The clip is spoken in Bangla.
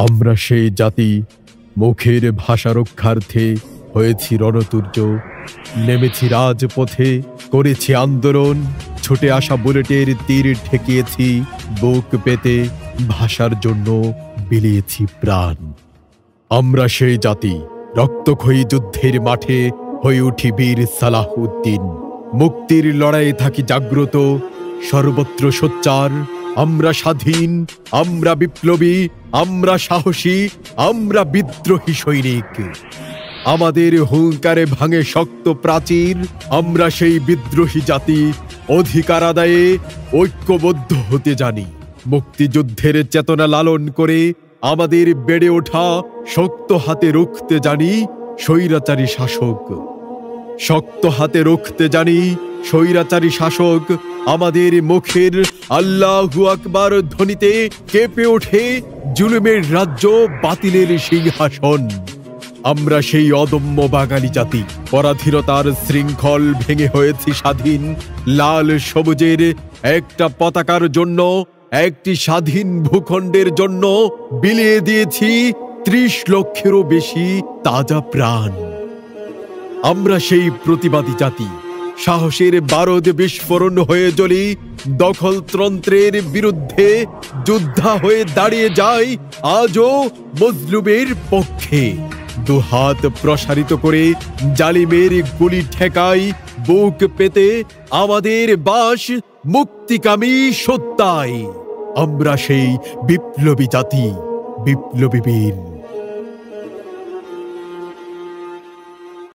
আমরা সেই জাতি, মুখের ভাষা রক্ষার্থে হয়েছি রণতুর্য, নেমেছি রাজপথে, করেছি আন্দোলন, ছুটে আসা বুলেটের তীর ঠেকিয়েছি বুক পেতে, ভাষার জন্য বিলিয়েছি প্রাণ। আমরা সেই জাতি, রক্তক্ষয়ী যুদ্ধের মাঠে হয়ে উঠি বীর সালাহউদ্দিন, মুক্তির লড়াইয়ে থাকি জাগ্রত, সর্বত্র সোচ্চার। আমরা স্বাধীন, আমরা বিপ্লবী, আমরা সাহসী, আমরা বিদ্রোহী সৈনিক। আমাদের হুঙ্কারে ভাঙে শক্ত প্রাচীর। আমরা সেই বিদ্রোহী জাতি, অধিকার আদায়ে ঐক্যবদ্ধ হতে জানি। মুক্তিযুদ্ধের চেতনা লালন করে আমাদের বেড়ে ওঠা শক্ত হাতে রুখতে জানি স্বৈরাচারী শাসক। শক্ত হাতে রুখতে জানি স্বৈরাচারী শাসক। আমাদের মুখের আল্লাহু আকবার ধ্বনিতে কেঁপে ওঠে জুলুমের রাজ্য, বাতিলের সিংহাসন। আমরা সেই অদম্য বাঙালি জাতি, পরাধীনতার শৃঙ্খল ভেঙে হয়েছি স্বাধীন। লাল সবুজের একটা পতাকার জন্য, একটি স্বাধীন ভূখণ্ডের জন্য বিলিয়ে দিয়েছি ৩০ লক্ষেরও বেশি তাজা প্রাণ। আমরা সেই প্রতিবাদী জাতি, সাহসের বারদ বিস্ফোরণ হয়ে জ্বলি, দখলতন্ত্রের বিরুদ্ধে যোদ্ধা হয়ে দাঁড়িয়ে যাই আজও মজলুমের পক্ষে। দুহাত প্রসারিত করে জালিমের গুলি ঠেকাই বুক পেতে, আমাদের বাস মুক্তিকামী সত্তায়। আমরা সেই বিপ্লবী জাতি, বিপ্লবী বীর।